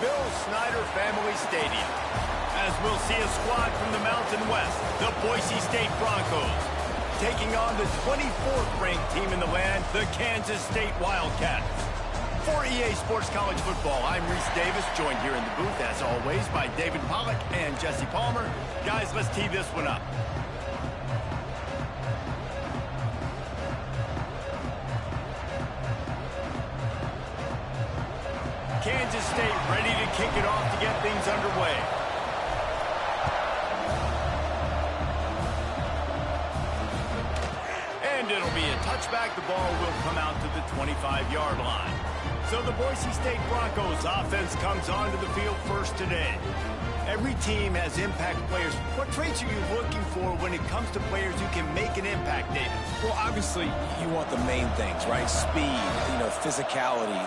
Bill Snyder Family Stadium, as we'll see a squad from the Mountain West, the Boise State Broncos, taking on the 24th ranked team in the land, the Kansas State Wildcats. For EA Sports College Football, I'm Reese Davis, joined here in the booth, as always, by David Pollack and Jesse Palmer. Guys, let's tee this one up. Kansas State ready to kick it off to get things underway. And it'll be a touchback. The ball will come out to the 25-yard line. So the Boise State Broncos offense comes onto the field first today. Every team has impact players. What traits are you looking for when it comes to players who can make an impact, David? Well, obviously, you want the main things, right? Speed, physicality,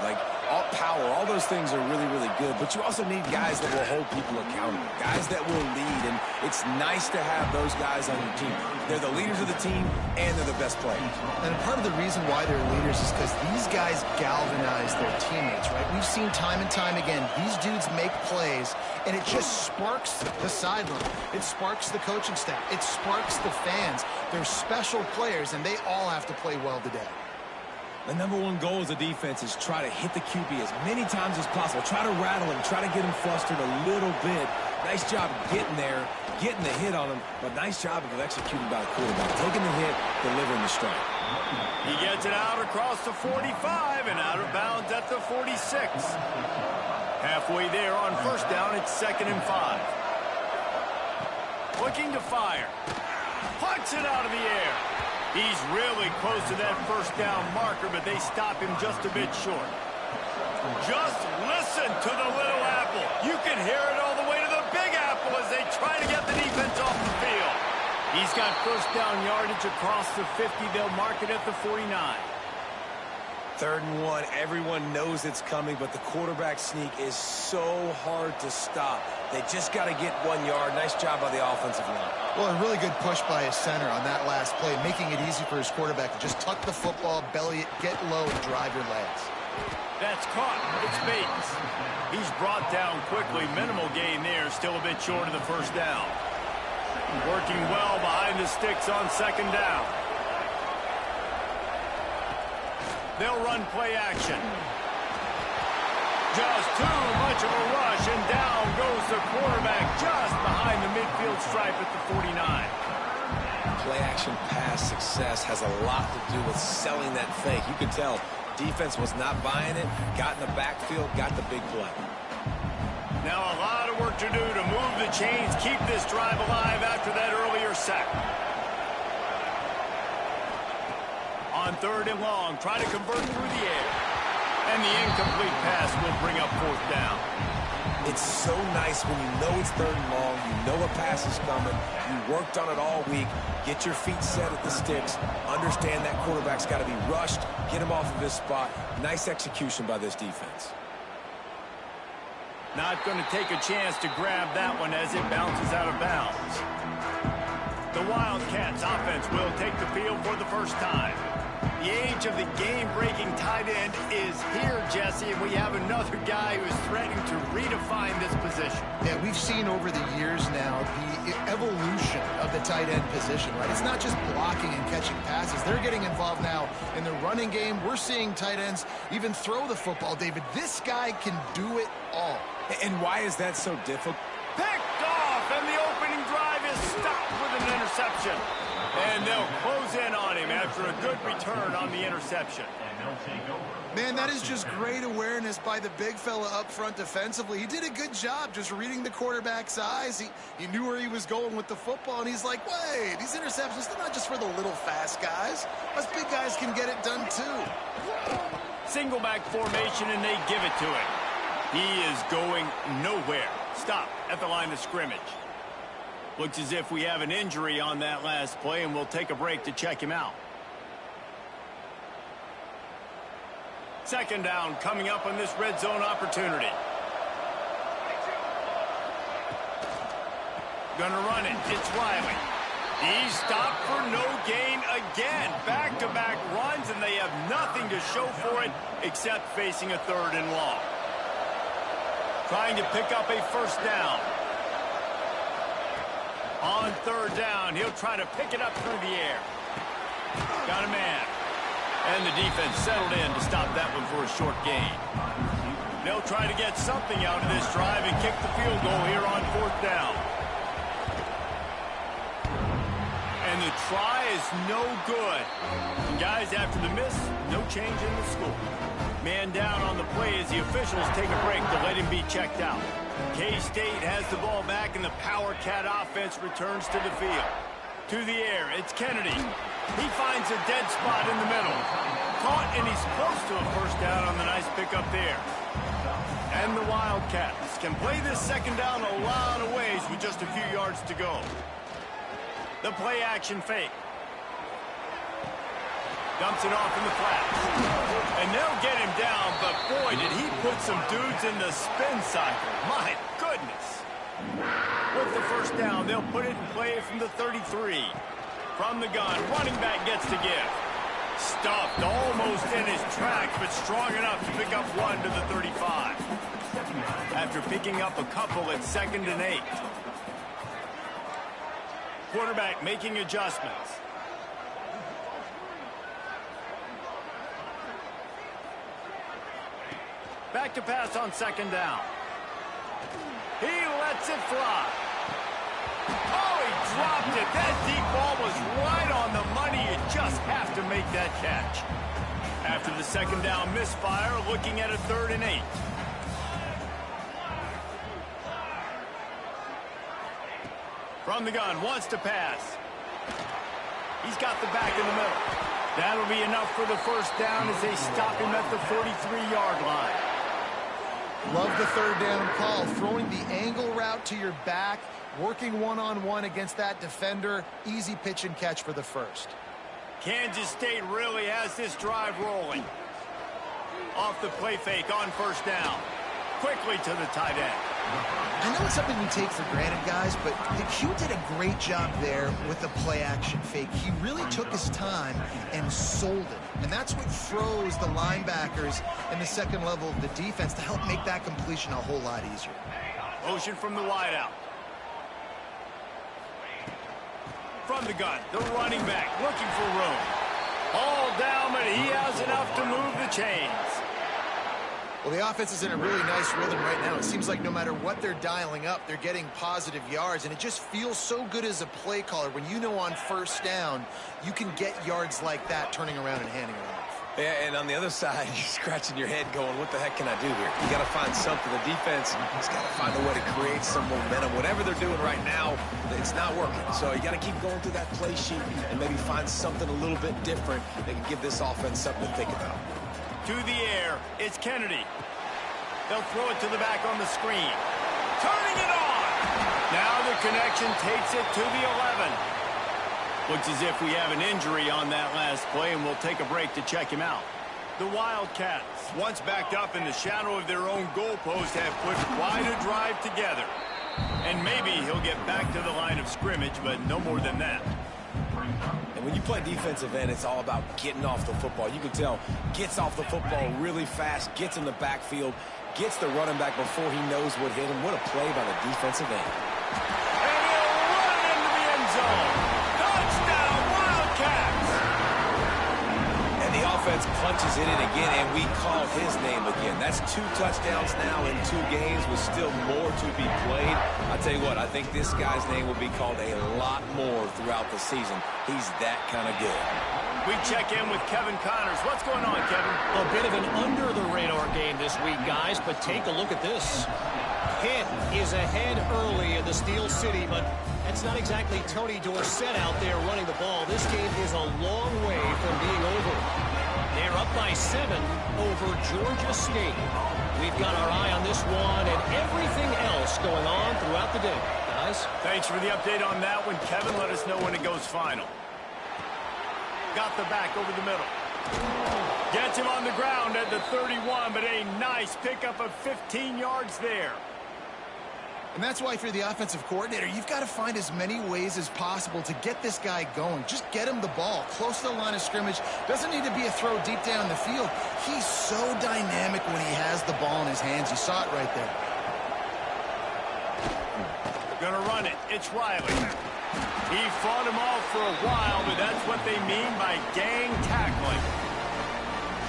all power. All those things are really, really good. But you also need guys that will hold people accountable, guys that will lead. And it's nice to have those guys on your team. They're the leaders of the team, and they're the best players. And part of the reason why they're leaders is because these guys galvanize their teammates, right? We've seen time and time again, these dudes make plays, and it just sparks the sideline. It sparks the coaching staff. It sparks the fans. They're special players, and they all have to play well today. The number one goal as a defense is try to hit the QB as many times as possible. Try to rattle him. Try to get him flustered a little bit. Nice job getting there, getting the hit on him, but nice job of executing by the quarterback. Taking the hit, delivering the strike. He gets it out across the 45 and out of bounds at the 46. Halfway there on first down, it's 2nd and 5. Looking to fire. Punts it out of the air. He's really close to that first down marker, but they stop him just a bit short. Just listen to the little apple. You can hear it all the way to the big apple as they try to get the defense off the field. He's got first down yardage across the 50. They'll mark it at the 49. 3rd and 1. Everyone knows it's coming, but the quarterback sneak is so hard to stop. They just got to get 1 yard. Nice job by the offensive line. Well, a really good push by his center on that last play, making it easy for his quarterback to just tuck the football, belly it, get low, and drive your legs. That's caught. It's Bates. He's brought down quickly. Minimal gain there. Still a bit short of the first down. Working well behind the sticks on 2nd down. They'll run play action. Just too much of a rush, and down goes the quarterback just behind the midfield stripe at the 49. Play action pass success has a lot to do with selling that fake. You can tell defense was not buying it, got in the backfield, got the big play. Now a lot of work to do to move the chains, keep this drive alive after that earlier sack. On 3rd and long, try to convert through the air. And the incomplete pass will bring up 4th down. It's so nice when you know it's 3rd and long, you know a pass is coming, you worked on it all week, get your feet set at the sticks, understand that quarterback's got to be rushed, get him off of his spot. Nice execution by this defense. Not going to take a chance to grab that one as it bounces out of bounds. The Wildcats offense will take the field for the first time. The age of the game-breaking tight end is here, Jesse, and we have another guy who is threatening to redefine this position. Yeah, we've seen over the years now the evolution of the tight end position, right? It's not just blocking and catching passes. They're getting involved now in the running game. We're seeing tight ends even throw the football, David. This guy can do it all. And why is that so difficult? Picked off, and the opening drive is stopped with an interception. And they'll close in on him after a good return on the interception. Man, that is just great awareness by the big fella up front defensively. He did a good job just reading the quarterback's eyes. He knew where he was going with the football, and he's like, wait, these interceptions, they're not just for the little fast guys. Us big guys can get it done too. Single back formation, and they give it to him. He is going nowhere. Stop at the line of scrimmage. Looks as if we have an injury on that last play, and we'll take a break to check him out. 2nd down coming up on this red zone opportunity. Gonna run it. It's Riley. He's stopped for no gain again. Back-to-back runs, and they have nothing to show for it except facing a 3rd and long. Trying to pick up a first down. On third down, he'll try to pick it up through the air. Got a man. And the defense settled in to stop that one for a short gain. They'll try to get something out of this drive and kick the field goal here on fourth down. And the try is no good. And guys, after the miss, no change in the score. Man down on the play as the officials take a break to let him be checked out. K-State has the ball back, and the Power Cat offense returns to the field. To the air, it's Kennedy. He finds a dead spot in the middle. Caught, and he's close to a first down on the nice pickup there. And the Wildcats can play this second down a lot of ways with just a few yards to go. The play-action fake. Dumps it off in the flat. And they'll get him down, but boy, did he put some dudes in the spin cycle. My goodness. With the first down, they'll put it in play from the 33. From the gun, running back gets to give. Stuffed almost in his tracks, but strong enough to pick up one to the 35. After picking up a couple at 2nd and 8. Quarterback making adjustments. Back to pass on 2nd down. He lets it fly. Oh, he dropped it. That deep ball was right on the money. You just have to make that catch. After the 2nd down misfire, looking at a 3rd and 8. From the gun, wants to pass. He's got the back in the middle. That'll be enough for the first down as they stop him at the 43-yard line. Love the 3rd down call. Throwing the angle route to your back, working one-on-one against that defender. Easy pitch and catch for the first. Kansas State really has this drive rolling. Off the play fake on first down. Quickly to the tight end. I know it's something we take for granted, guys, but the Q did a great job there with the play-action fake. He really took his time and sold it. And that's what froze the linebackers in the second level of the defense to help make that completion a whole lot easier. Motion from the wideout. From the gun, the running back looking for room. All down, but he has enough to move the chains. Well, the offense is in a really nice rhythm right now. It seems like no matter what they're dialing up, they're getting positive yards, and it just feels so good as a play caller when you know on first down you can get yards like that turning around and handing it off. Yeah, and on the other side, you're scratching your head going, what the heck can I do here? You got to find something. The defense has got to find a way to create some momentum. Whatever they're doing right now, it's not working. So you got to keep going through that play sheet and maybe find something a little bit different that can give this offense something to think about. To the air, it's Kennedy. They'll throw it to the back on the screen. Turning it on! Now the connection takes it to the 11. Looks as if we have an injury on that last play, and we'll take a break to check him out. The Wildcats, once backed up in the shadow of their own goalpost, have put quite a drive together. And maybe he'll get back to the line of scrimmage, but no more than that. And when you play defensive end, it's all about getting off the football. You can tell, gets off the football really fast, gets in the backfield, gets the running back before he knows what hit him. What a play by the defensive end. And he'll run it into the end zone. Touchdown, Wildcats! And the offense punches it in again, and we call his name again. That's 2 touchdowns now in 2 games with still more to be played. I tell you what, I think this guy's name will be called a lot more throughout the season. He's that kind of good. We check in with Kevin Connors. What's going on, Kevin? A bit of an under-the-radar game this week, guys, but take a look at this. Pitt is ahead early in the Steel City, but that's not exactly Tony Dorsett out there running the ball. This game is a long way from being over. They're up by 7 over Georgia State. We've got our eye on this one and everything else going on throughout the day. Guys? Thanks for the update on that one, Kevin. Let us know when it goes final. Got the back over the middle. Gets him on the ground at the 31, but a nice pickup of 15 yards there. And that's why, if you're the offensive coordinator, you've got to find as many ways as possible to get this guy going. Just get him the ball close to the line of scrimmage. Doesn't need to be a throw deep down the field. He's so dynamic when he has the ball in his hands. You saw it right there. Gonna run it. It's Riley. He fought him off for a while, but that's what they mean by gang tackling.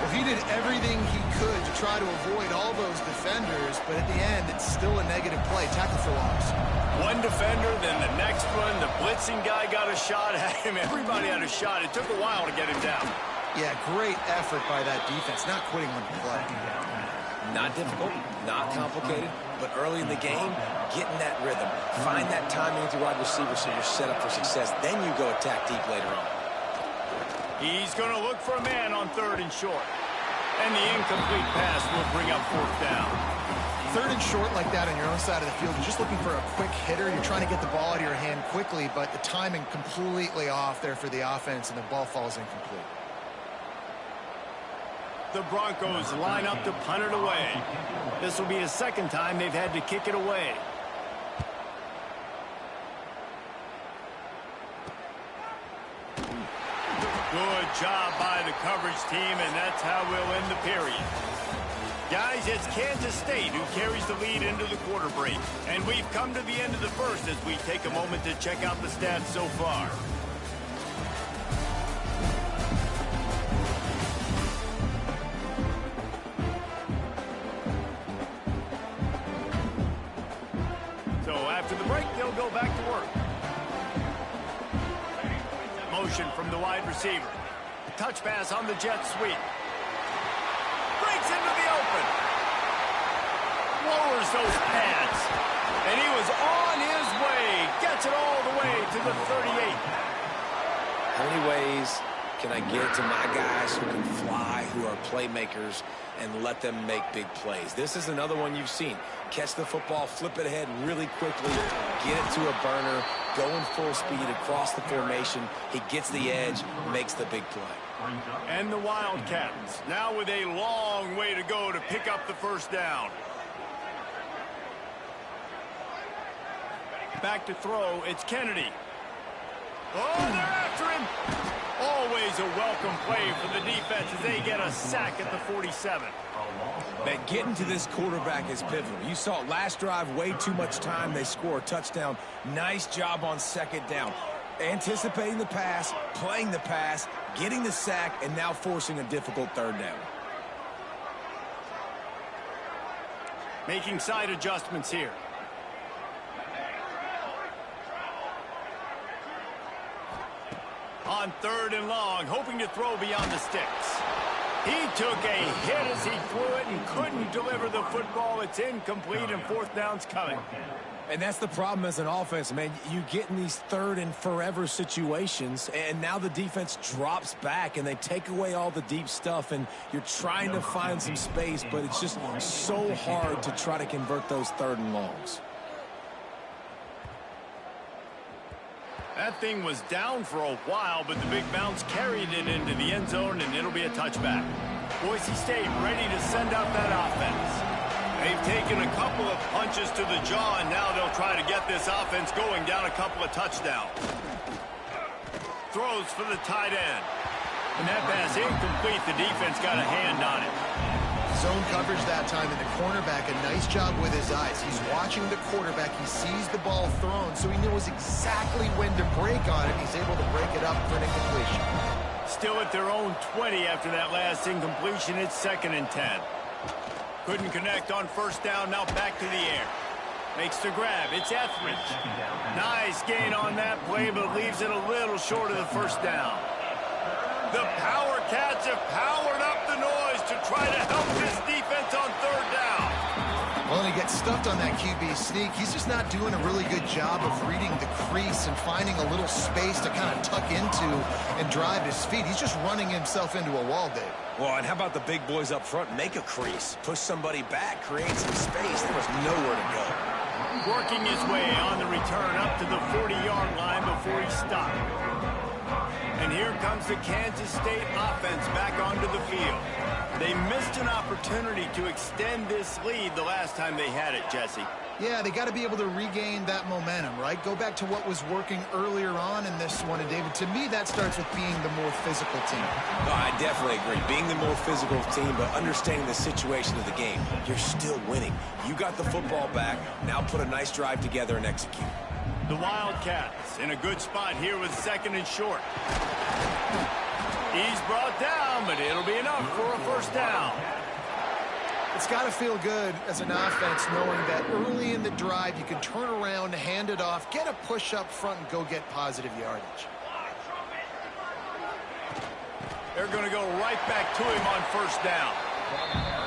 Well, he did everything he could to try to avoid all those defenders, but at the end, it's still a negative play. Tackle for loss. One defender, then the next one. The blitzing guy got a shot at him. Everybody had a shot. It took a while to get him down. Yeah, great effort by that defense, not quitting on the play. Not difficult, not complicated, but early in the game, getting that rhythm. Find that timing with your wide receiver so you're set up for success. Then you go attack deep later on. He's going to look for a man on 3rd and short. And the incomplete pass will bring up 4th down. 3rd and short like that on your own side of the field, you're just looking for a quick hitter. You're trying to get the ball out of your hand quickly, but the timing completely off there for the offense, and the ball falls incomplete. The Broncos line up to punt it away. This will be the 2nd time they've had to kick it away. Good job by the coverage team, and that's how we'll end the period. Guys, it's Kansas State who carries the lead into the quarter break. And we've come to the end of the first as we take a moment to check out the stats so far. So after the break, they'll go back to work. Motion from the wide receiver. Touch pass on the jet sweep. Breaks into the open. Lowers those pads. And he was on his way. Gets it all the way to the 38. How many ways can I get to my guys who can fly, who are playmakers, and let them make big plays? This is another one you've seen. Catch the football, flip it ahead really quickly, get it to a burner, going full speed across the formation. He gets the edge, makes the big play. And the Wildcats now with a long way to go to pick up the 1st down. Back to throw, it's Kennedy. Oh, they're after him. Always a welcome play for the defense as they get a sack at the 47. But getting to this quarterback is pivotal. You saw it last drive, way too much time. They score a touchdown. Nice job on 2nd down. Anticipating the pass, playing the pass, getting the sack, and now forcing a difficult 3rd down. Making side adjustments here. On 3rd and long, hoping to throw beyond the sticks. He took a hit as he threw it and couldn't deliver the football. It's incomplete, and 4th down's coming. And that's the problem as an offense, man. You get in these 3rd and forever situations, and now the defense drops back, and they take away all the deep stuff, and you're trying to find some space, but it's just so hard to try to convert those 3rd and longs. That thing was down for a while, but the big bounce carried it into the end zone, and it'll be a touchback. Boise State ready to send out that offense. They've taken a couple of punches to the jaw, and now they'll try to get this offense going down a couple of touchdowns. Throws for the tight end. And that pass incomplete. The defense got a hand on it. Zone coverage that time, and the cornerback, a nice job with his eyes. He's watching the quarterback. He sees the ball thrown, so he knows exactly when to break on it. He's able to break it up for an incompletion. Still at their own 20 after that last incompletion. It's 2nd and 10. Couldn't connect on 1st down. Now back to the air. Makes the grab. It's Etheridge. Nice gain on that play, but leaves it a little short of the 1st down. The Power Cats have powered up the noise to try to help this defense on 3rd down. Well, and he gets stuffed on that QB sneak. He's just not doing a really good job of reading the crease and finding a little space to kind of tuck into and drive his feet. He's just running himself into a wall, Dave. Well, and how about the big boys up front? Make a crease. Push somebody back. Create some space. There was nowhere to go. Working his way on the return up to the 40-yard line before he stopped. And here comes the Kansas State offense back onto the field. They missed an opportunity to extend this lead the last time they had it, Jesse. Yeah, they got to be able to regain that momentum, right? Go back to what was working earlier on in this one. And, David, to me, that starts with being the more physical team. No, I definitely agree. Being the more physical team, but understanding the situation of the game. You're still winning. You got the football back. Now put a nice drive together and execute. The Wildcats in a good spot here with 2nd and short. He's brought down, but it'll be enough for a first down. It's got to feel good as an offense knowing that early in the drive you can turn around, hand it off, get a push up front, and go get positive yardage. They're going to go right back to him on first down.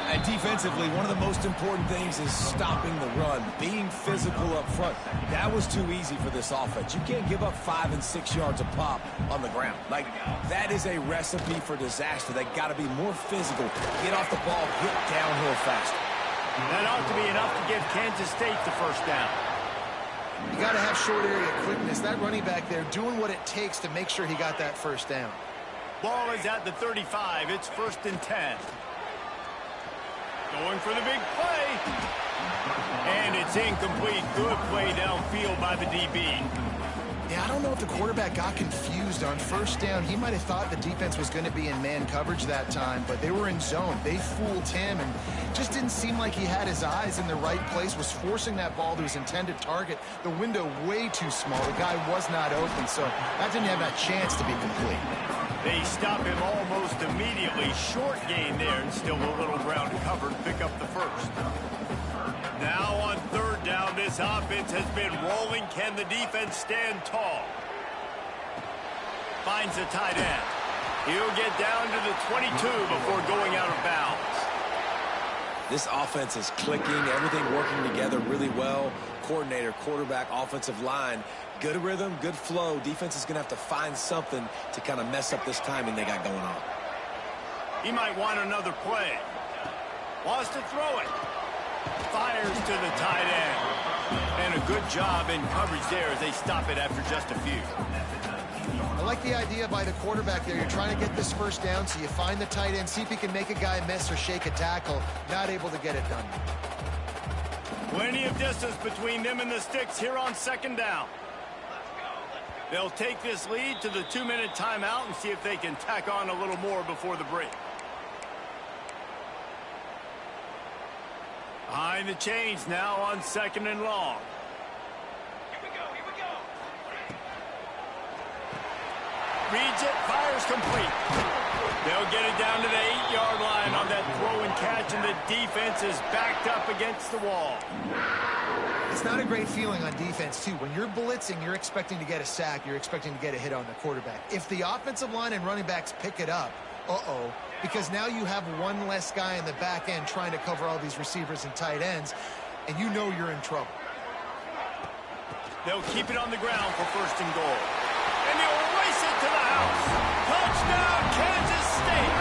And defensively, one of the most important things is stopping the run, being physical up front. That was too easy for this offense. You can't give up 5 and 6 yards a pop on the ground. Like, that is a recipe for disaster. They got to be more physical, get off the ball, get downhill faster. That ought to be enough to give Kansas State the first down. You got to have short area quickness. That running back there doing what it takes to make sure he got that first down. Ball is at the 35. It's 1st and 10. Going for the big play. And it's incomplete. Good play downfield by the DB. Yeah, I don't know if the quarterback got confused on first down. He might have thought the defense was going to be in man coverage that time, but they were in zone. They fooled him and just didn't seem like he had his eyes in the right place, was forcing that ball to his intended target. The window way too small. The guy was not open, so that didn't have that chance to be complete. They stop him almost immediately. Short gain there and still a little ground covered. Pick up the first. Now on 3rd down, this offense has been rolling. Can the defense stand tall? Finds a tight end. He'll get down to the 22 before going out of bounds. This offense is clicking, everything working together really well. Coordinator, quarterback, offensive line, good rhythm, good flow. Defense is going to have to find something to kind of mess up this timing they got going on. He might want another play. Wants to throw it. Fires to the tight end. And a good job in coverage there as they stop it after just a few. I like the idea by the quarterback there. You're trying to get this first down, so you find the tight end, see if he can make a guy miss or shake a tackle. Not able to get it done. Plenty of distance between them and the sticks here on 2nd down. They'll take this lead to the 2-minute timeout and see if they can tack on a little more before the break. Behind the chains now on 2nd and long. Reads it, fires complete. They'll get it down to the 8-yard line on that throw and catch, and the defense is backed up against the wall. It's not a great feeling on defense, too. When you're blitzing, you're expecting to get a sack. You're expecting to get a hit on the quarterback. If the offensive line and running backs pick it up, because now you have one less guy in the back end trying to cover all these receivers and tight ends, and you know you're in trouble. They'll keep it on the ground for 1st and goal. And they'll race it to the house. Touchdown, Kansas State.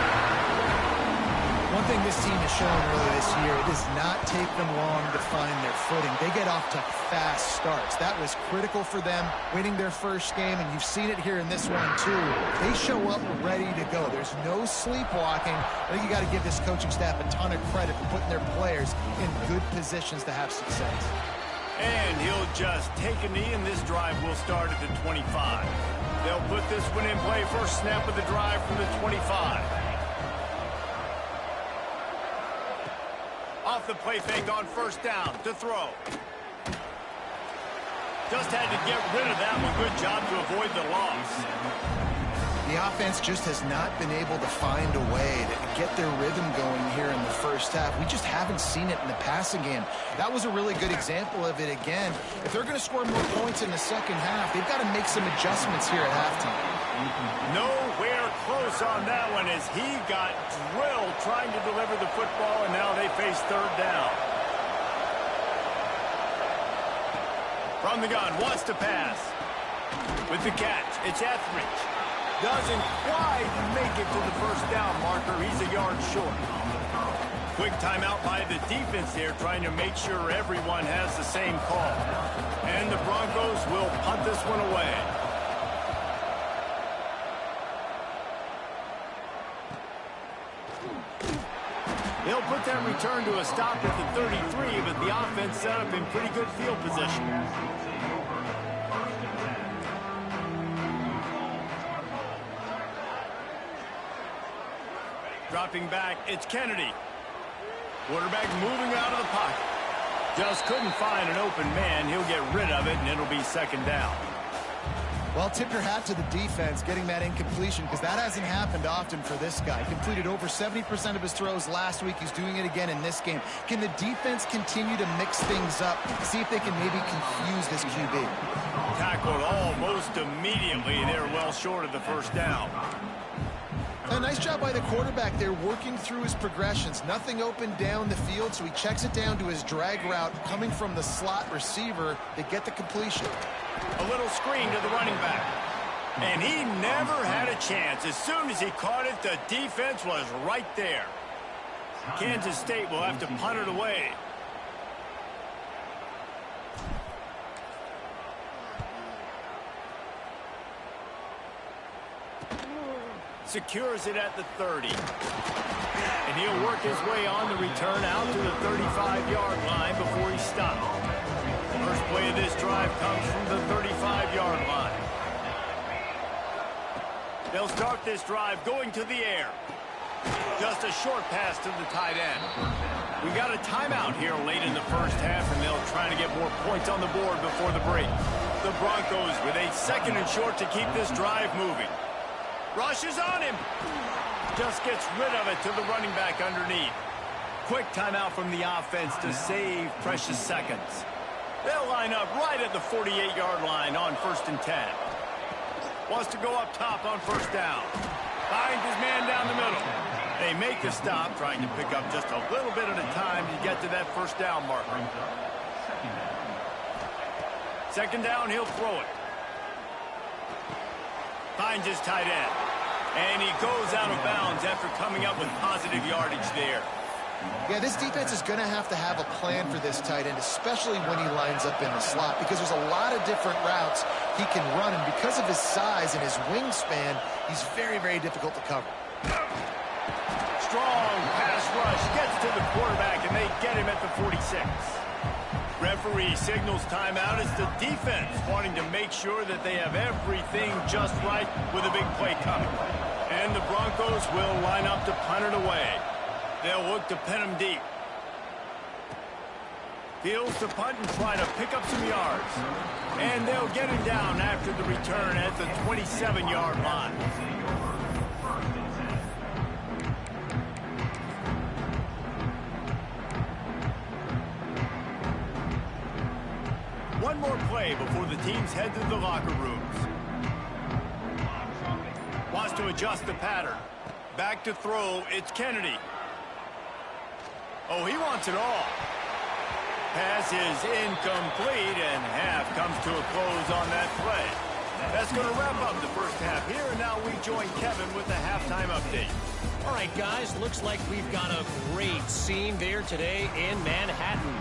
One thing this team has shown really this year, it does not take them long to find their footing. They get off to fast starts. That was critical for them, winning their first game, and you've seen it here in this one, too. They show up ready to go. There's no sleepwalking. I think you got to give this coaching staff a ton of credit for putting their players in good positions to have success. And he'll just take a knee, and this drive will start at the 25. They'll put this one in play. First snap of the drive from the 25. Off the play fake on 1st down to throw. Just had to get rid of that one. Good job to avoid the loss. The offense just has not been able to find a way to get their rhythm going here in the first half. We just haven't seen it in the passing game. That was a really good example of it again. If they're going to score more points in the second half, they've got to make some adjustments here at halftime. Nowhere close on that one as he got drilled trying to deliver the football, and now they face 3rd down. From the gun, wants to pass. With the catch, it's Etheridge. Doesn't quite make it to the 1st down marker. He's a yard short. Quick timeout by the defense there, trying to make sure everyone has the same call. And the Broncos will punt this one away. return to a stop at the 33, but the offense set up in pretty good field position. Dropping back, it's Kennedy. Quarterback moving out of the pocket. Just couldn't find an open man. He'll get rid of it, and it'll be second down. Well, tip your hat to the defense getting that incompletion, because that hasn't happened often for this guy. Completed over 70% of his throws last week. He's doing it again in this game. Can the defense continue to mix things up, see if they can maybe confuse this QB? Tackled almost immediately. They're well short of the first down. A nice job by the quarterback there, working through his progressions. Nothing open down the field, so he checks it down to his drag route coming from the slot receiver to get the completion. A little screen to the running back. And he never had a chance. As soon as he caught it, the defense was right there. Kansas State will have to punt it away. Secures it at the 30. And he'll work his way on the return out to the 35-yard line before he stops. First play of this drive comes from the 35-yard line. They'll start this drive going to the air. Just a short pass to the tight end. We got a timeout here late in the first half, and they'll try to get more points on the board before the break. The Broncos with a second and short to keep this drive moving. Rushes on him. Just gets rid of it to the running back underneath. Quick timeout from the offense to save precious seconds. They'll line up right at the 48-yard line on 1st and 10. Wants to go up top on first down. Finds his man down the middle. They make the stop, trying to pick up just a little bit at a time to get to that first down marker. Second down, he'll throw it. Finds his tight end. And he goes out of bounds after coming up with positive yardage there. Yeah, this defense is going to have a plan for this tight end, especially when he lines up in the slot, because there's a lot of different routes he can run, and because of his size and his wingspan, he's very, very difficult to cover. Strong pass rush gets to the quarterback, and they get him at the 46. Referee signals timeout. It's the defense wanting to make sure that they have everything just right with a big play coming. And the Broncos will line up to punt it away. They'll look to pin him deep. Fields to punt and try to pick up some yards. And they'll get him down after the return at the 27-yard line. One more play before the teams head to the locker rooms. Wants to adjust the pattern. Back to throw, it's Kennedy. Oh, he wants it all. Pass is incomplete, and half comes to a close on that play. That's going to wrap up the first half here, and now we join Kevin with the halftime update. All right, guys, looks like we've got a great scene there today in Manhattan.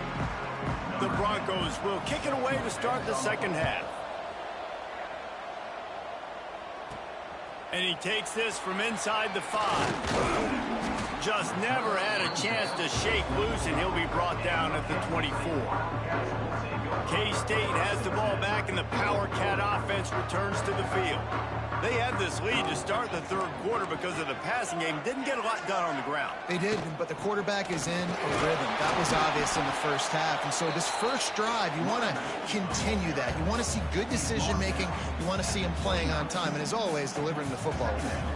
The Broncos will kick it away to start the second half. And he takes this from inside the 5. Just never had a chance to shake loose, and he'll be brought down at the 24. K-State has the ball back, and the Power Cat offense returns to the field. They had this lead to start the third quarter because of the passing game. Didn't get a lot done on the ground. They did, but the quarterback is in a rhythm. That was obvious in the first half. And so this first drive, you want to continue that. You want to see good decision-making. You want to see him playing on time. And as always, delivering the football.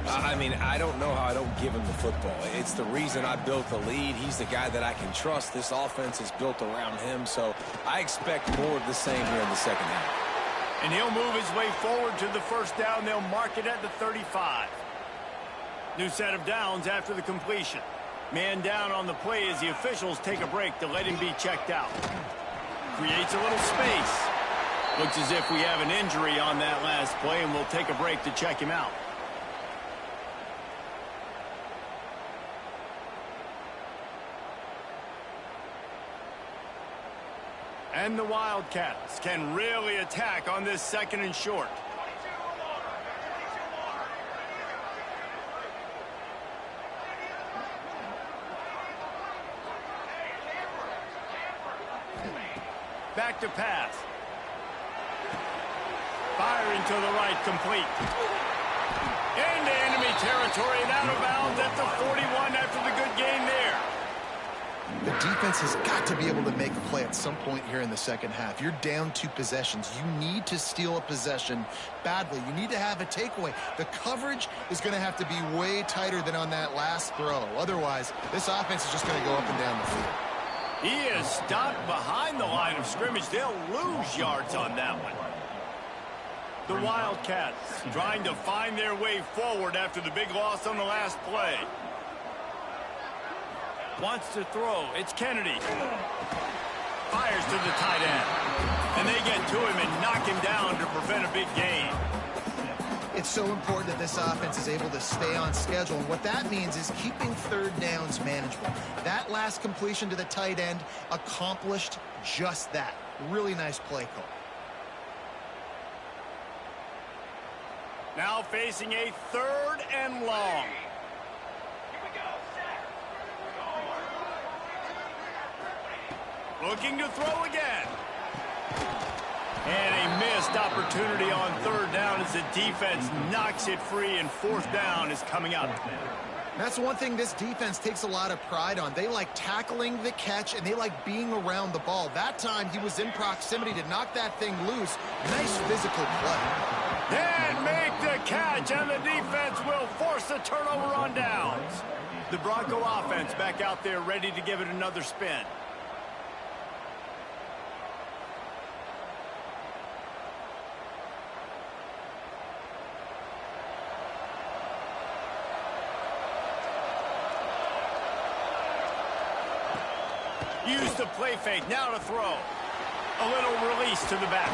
I mean, I don't know how I don't give him the football. It's the reason I built the lead. He's the guy that I can trust. This offense is built around him. So I expect more of the same here in the second half. And he'll move his way forward to the first down. They'll mark it at the 35. New set of downs after the completion. Man down on the play as the officials take a break to let him be checked out. Creates a little space. Looks as if we have an injury on that last play, and we'll take a break to check him out. And the Wildcats can really attack on this second and short. Back to pass. Firing to the right, complete. Into enemy territory and out of bounds at the 41 after the good gain there. The defense has got to be able to make a play at some point here in the second half. You're down 2 possessions. You need to steal a possession badly. You need to have a takeaway. The coverage is going to have to be way tighter than on that last throw. Otherwise, this offense is just going to go up and down the field. He is stopped behind the line of scrimmage. They'll lose yards on that one. The Wildcats trying to find their way forward after the big loss on the last play. Wants to throw. It's Kennedy. Fires to the tight end. And they get to him and knock him down to prevent a big gain. It's so important that this offense is able to stay on schedule. And what that means is keeping third downs manageable. That last completion to the tight end accomplished just that. Really nice play call. Now facing a 3rd and long. Looking to throw again. And a missed opportunity on 3rd down as the defense knocks it free, and 4th down is coming up. That's one thing this defense takes a lot of pride on. They like tackling the catch, and they like being around the ball. That time, he was in proximity to knock that thing loose. Nice physical play. And make the catch, and the defense will force a turnover on downs. The Bronco offense back out there ready to give it another spin. Use the play fake, now to throw. A little release to the back.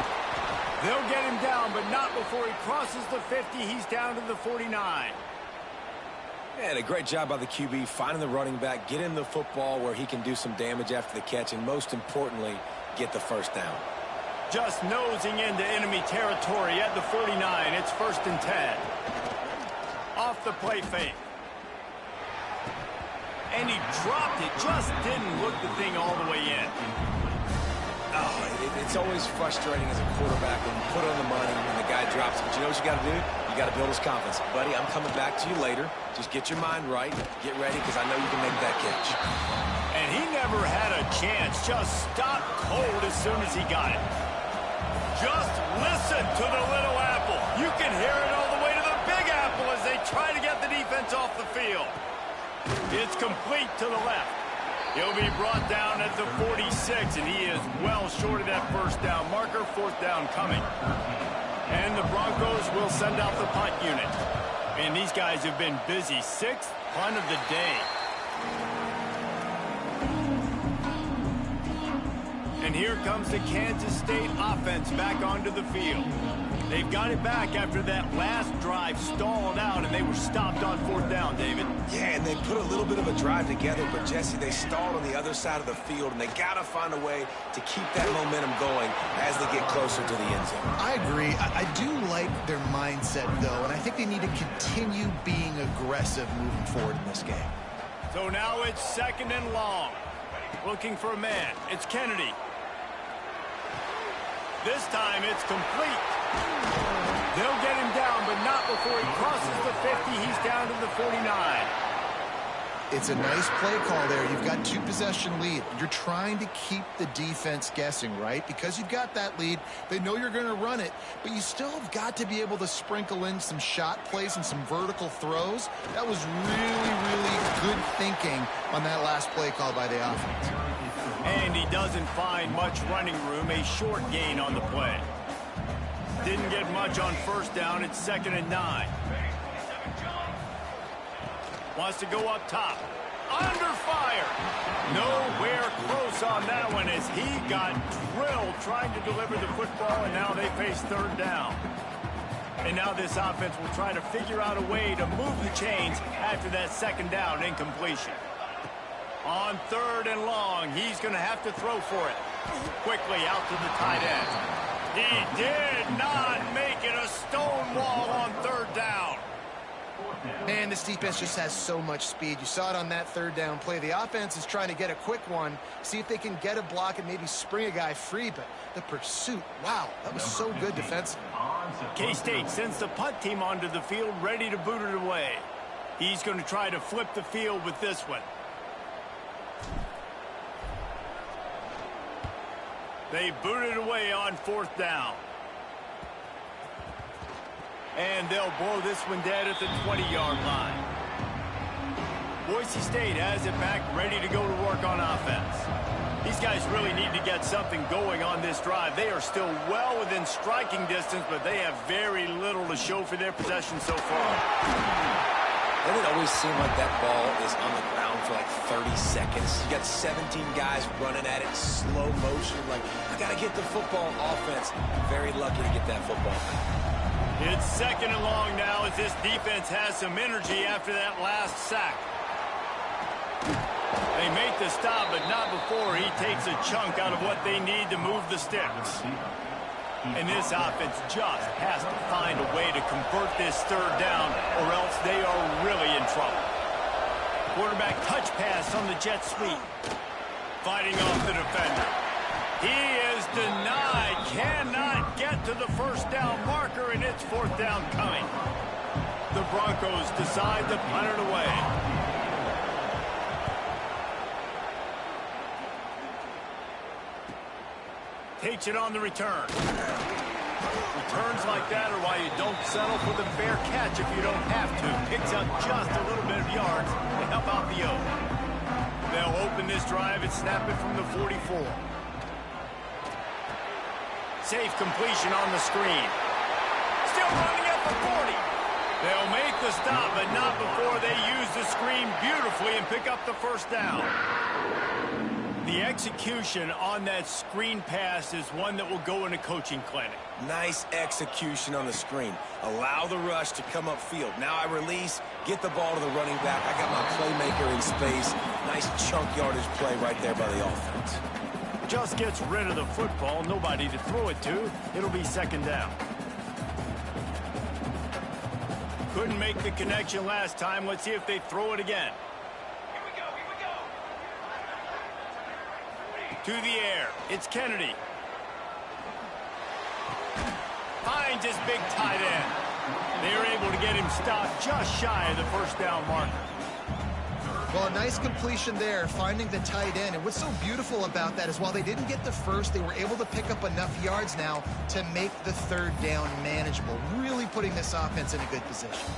They'll get him down, but not before he crosses the 50. He's down to the 49. And a great job by the QB, finding the running back, getting the football where he can do some damage after the catch, and most importantly, get the 1st down. Just nosing into enemy territory at the 49. It's 1st and 10. Off the play fake. And he dropped it, just didn't look the thing all the way in. Oh, it's always frustrating as a quarterback when you put on the money and the guy drops it. But you know what you got to do? You got to build his confidence. Buddy, I'm coming back to you later. Just get your mind right. Get ready, because I know you can make that catch. And he never had a chance. Just stopped cold as soon as he got it. Just listen to the little apple. You can hear it all the way to the big apple as they try to get the defense off the field. It's complete to the left. He'll be brought down at the 46, and he is well short of that 1st down marker. 4th down coming. And the Broncos will send out the punt unit. And these guys have been busy. 6th punt of the day. And here comes the Kansas State offense back onto the field. They've got it back after that last drive stalled out, and they were stopped on 4th down, David. Yeah, and they put a little bit of a drive together, but, Jesse, they stalled on the other side of the field, and they got to find a way to keep that momentum going as they get closer to the end zone. I agree. I do like their mindset, though, and I think they need to continue being aggressive moving forward in this game. So now it's 2nd and long. Looking for a man. It's Kennedy. This time it's complete. They'll get him down, but not before he crosses the 50. He's down to the 49. It's a nice play call there. You've got 2-possession lead. You're trying to keep the defense guessing, right? Because you've got that lead, they know you're going to run it, but you still have got to be able to sprinkle in some shot plays and some vertical throws. That was really, really good thinking on that last play call by the offense. And he doesn't find much running room, a short gain on the play. Didn't get much on 1st down. It's 2nd and 9. Wants to go up top. Under fire. Nowhere close on that one as he got drilled trying to deliver the football, and now they face 3rd down. And now this offense will try to figure out a way to move the chains after that 2nd down incompletion. On 3rd and long, he's going to have to throw for it. Quickly out to the tight end. He did not make it. A stone wall on 3rd down. Man, this defense just has so much speed. You saw it on that third down play. The offense is trying to get a quick one, see if they can get a block and maybe spring a guy free, but the pursuit, wow, that was so good defensively. K-State sends the punt team onto the field, ready to boot it away. He's going to try to flip the field with this one. They boot it away on fourth down. And they'll blow this one dead at the 20-yard line. Boise State has it back, ready to go to work on offense. These guys really need to get something going on this drive. They are still well within striking distance, but they have very little to show for their possession so far. Doesn't it always seem like that ball is on the ground for like 30 seconds? You got 17 guys running at it, slow motion. Like, I got to get the football. Offense, very lucky to get that football back. It's second and long now as this defense has some energy after that last sack. They make the stop, but not before he takes a chunk out of what they need to move the sticks. And this offense just has to find a way to convert this third down, or else they are really in trouble. Quarterback touch pass on the jet sweep. Fighting off the defender. He is denied, cannot get to the first down marker, and it's fourth down coming. The Broncos decide to punt it away. Takes it on the return. Returns like that are why you don't settle for the fair catch if you don't have to. Picks up just a little bit of yards to help out the O. They'll open this drive and snap it from the 44. Safe completion on the screen. Still running at the 40. They'll make the stop, but not before they use the screen beautifully and pick up the first down. The execution on that screen pass is one that will go in a coaching clinic. Nice execution on the screen. Allow the rush to come upfield. Now I release, get the ball to the running back. I got my playmaker in space. Nice chunk yardage play right there by the offense. Just gets rid of the football, nobody to throw it to. It'll be second down. Couldn't make the connection last time. Let's see if they throw it again. Here we go, here we go. To the air, it's Kennedy. Finds his big tight end. They're able to get him stopped just shy of the first down marker. Well, a nice completion there, finding the tight end. And what's so beautiful about that is while they didn't get the first, they were able to pick up enough yards now to make the third down manageable, really putting this offense in a good position.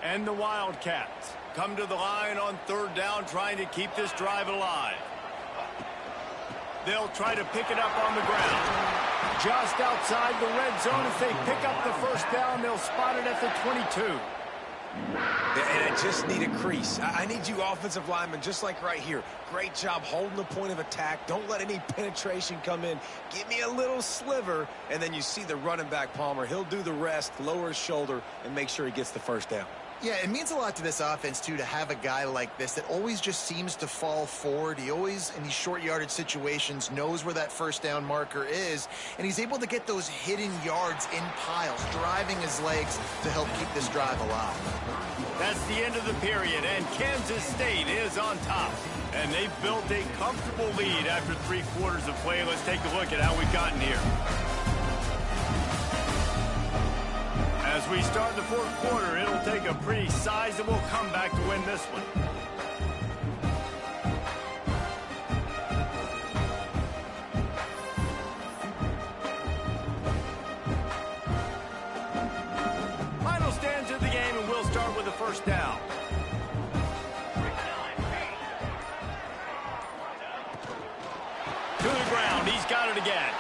And the Wildcats come to the line on third down, trying to keep this drive alive. They'll try to pick it up on the ground. Just outside the red zone, as they pick up the first down, they'll spot it at the 22. And I just need a crease. I need you offensive linemen, just like right here. Great job holding the point of attack. Don't let any penetration come in. Give me a little sliver, and then you see the running back, Palmer. He'll do the rest, lower his shoulder, and make sure he gets the first down. Yeah, it means a lot to this offense, too, to have a guy like this that always just seems to fall forward. He always, in these short yardage situations, knows where that first down marker is, and he's able to get those hidden yards in piles, driving his legs to help keep this drive alive. That's the end of the period, and Kansas State is on top. And they've built a comfortable lead after 3 quarters of play. Let's take a look at how we've gotten here. As we start the fourth quarter, it'll take a pretty sizable comeback to win this one. Final stands of the game, and we'll start with the first down. To the ground, he's got it again.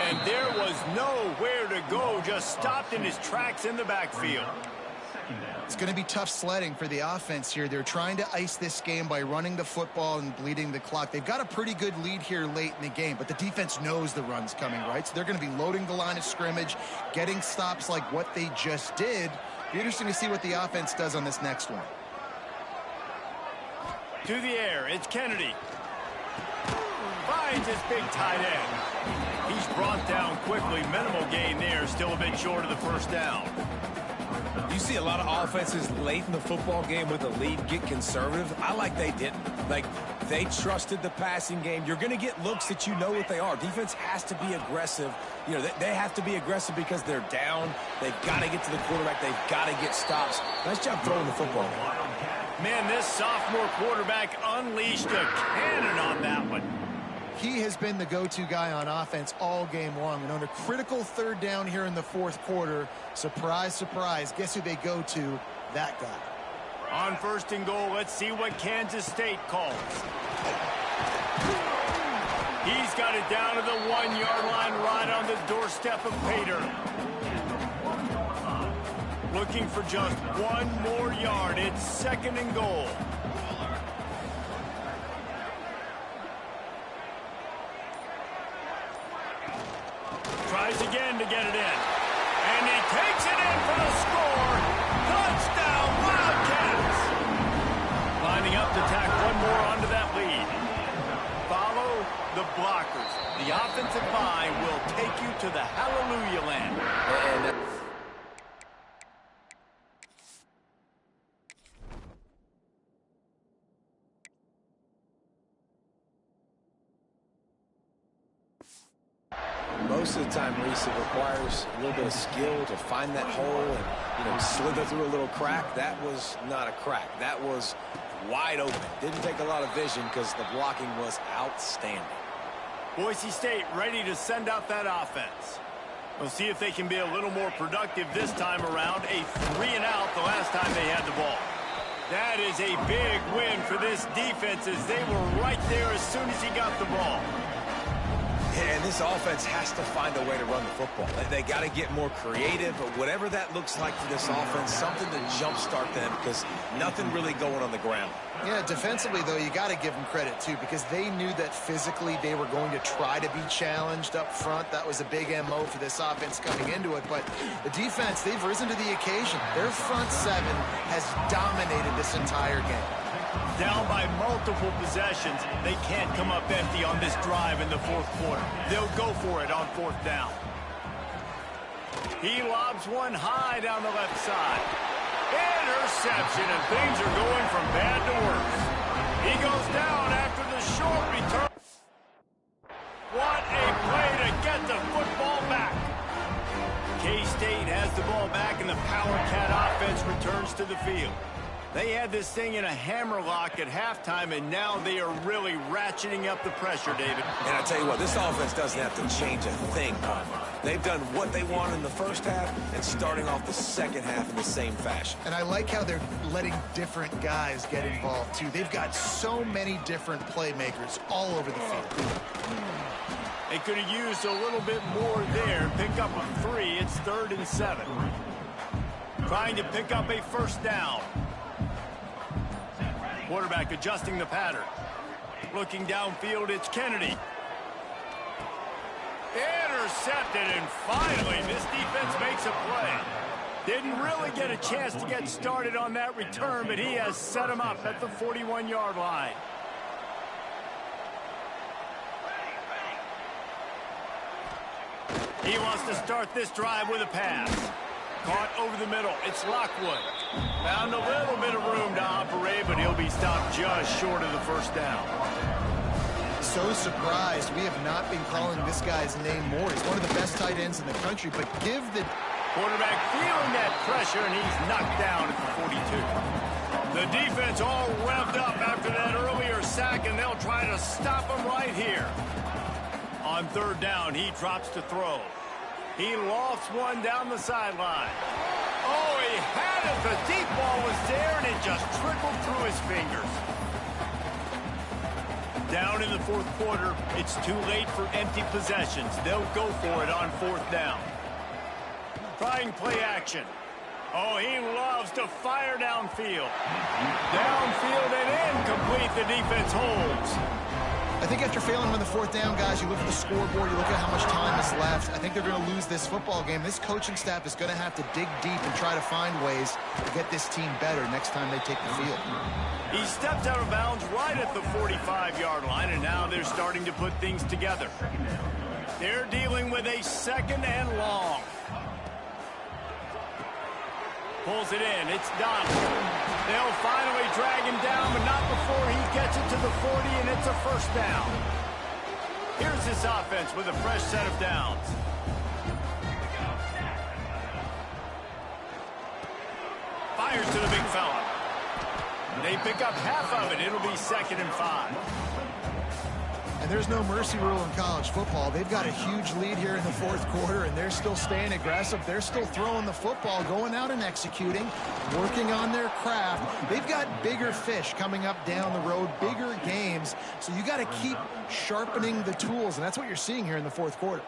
And there was nowhere to go, just stopped in his tracks in the backfield. It's going to be tough sledding for the offense here. They're trying to ice this game by running the football and bleeding the clock. They've got a pretty good lead here late in the game, but the defense knows the run's coming, right? So they're going to be loading the line of scrimmage, getting stops like what they just did. Be interesting to see what the offense does on this next one. To the air, it's Kennedy. Finds this big tight end. He's brought down quickly. Minimal gain there. Still a bit short of the first down. You see a lot of offenses late in the football game with a lead get conservative. I like they didn't. Like, they trusted the passing game. You're going to get looks that you know what they are. Defense has to be aggressive. You know, they have to be aggressive because they're down. They've got to get to the quarterback. They've got to get stops. Nice job throwing the football. Man, this sophomore quarterback unleashed a cannon on that one. He has been the go-to guy on offense all game long. And on a critical third down here in the fourth quarter, surprise, surprise, guess who they go to? That guy. On first and goal, let's see what Kansas State calls. He's got it down to the 1-yard line right on the doorstep of Pater. Looking for just one more yard. It's second and goal. Tries again to get it in. And he takes it in for the score. Touchdown, Wildcats! Lining up to tack one more onto that lead. Follow the blockers. The offensive line will take you to the hallelujah land. Most of the time, Reese, it requires a little bit of skill to find that hole and, you know, slither through a little crack. That was not a crack. That was wide open. Didn't take a lot of vision because the blocking was outstanding. Boise State ready to send out that offense. We'll see if they can be a little more productive this time around. A 3-and-out the last time they had the ball. That is a big win for this defense as they were right there as soon as he got the ball. And this offense has to find a way to run the football. They got to get more creative, but whatever that looks like for this offense, something to jumpstart them because nothing really going on the ground. Yeah, defensively, though, you got to give them credit, too, because they knew that physically they were going to try to be challenged up front. That was a big MO for this offense coming into it. But the defense, they've risen to the occasion. Their front seven has dominated this entire game. Down by multiple possessions, they can't come up empty on this drive in the fourth quarter. They'll go for it on fourth down. He lobs one high down the left side. Interception, and things are going from bad to worse. He goes down after the short return. What a play to get the football back. K-State has the ball back, and the Power Cat offense returns to the field. They had this thing in a hammerlock at halftime, and now they are really ratcheting up the pressure, David. And I tell you what, this offense doesn't have to change a thing. They've done what they want in the first half and starting off the second half in the same fashion. And I like how they're letting different guys get involved, too. They've got so many different playmakers all over the field. They could have used a little bit more there. Pick up a 3. It's 3rd and 7. Trying to pick up a first down. Quarterback adjusting the pattern. Looking downfield, it's Kennedy. Intercepted, and finally, this defense makes a play. Didn't really get a chance to get started on that return, but he has set him up at the 41-yard line. He wants to start this drive with a pass. Caught over the middle. It's Lockwood. Found a little bit of room to operate, but he'll be stopped just short of the first down. So surprised we have not been calling this guy's name more. He's one of the best tight ends in the country, but give the quarterback feeling that pressure, and he's knocked down at the 42. The defense all revved up after that earlier sack, and they'll try to stop him right here. On third down, he drops to throw. He lofts one down the sideline. Oh, he had it. The deep ball was there, and it just trickled through his fingers. Down in the fourth quarter, it's too late for empty possessions. They'll go for it on fourth down. Trying play action. Oh, he loves to fire downfield. Downfield and incomplete. The defense holds. I think after failing on the fourth down, guys, you look at the scoreboard, you look at how much time is left. I think they're going to lose this football game. This coaching staff is going to have to dig deep and try to find ways to get this team better next time they take the field. He stepped out of bounds right at the 45-yard line, and now they're starting to put things together. They're dealing with a 2nd and long. Pulls it in. It's Donald. They'll finally drag him down, but not before he gets it to the 40, and it's a first down. Here's this offense with a fresh set of downs. Fires to the big fella. They pick up half of it. It'll be 2nd and 5. And there's no mercy rule in college football. They've got a huge lead here in the fourth quarter, and they're still staying aggressive. They're still throwing the football, going out and executing, working on their craft. They've got bigger fish coming up down the road, bigger games. So you got to keep sharpening the tools, and that's what you're seeing here in the fourth quarter.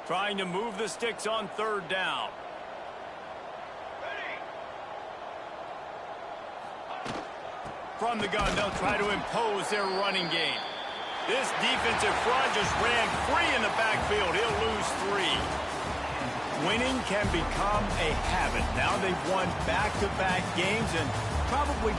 Trying to move the sticks on 3rd down. From the gun, they'll try to impose their running game. This defensive front just ran free in the backfield. He'll lose 3. Winning can become a habit. Now they've won back-to-back games and probably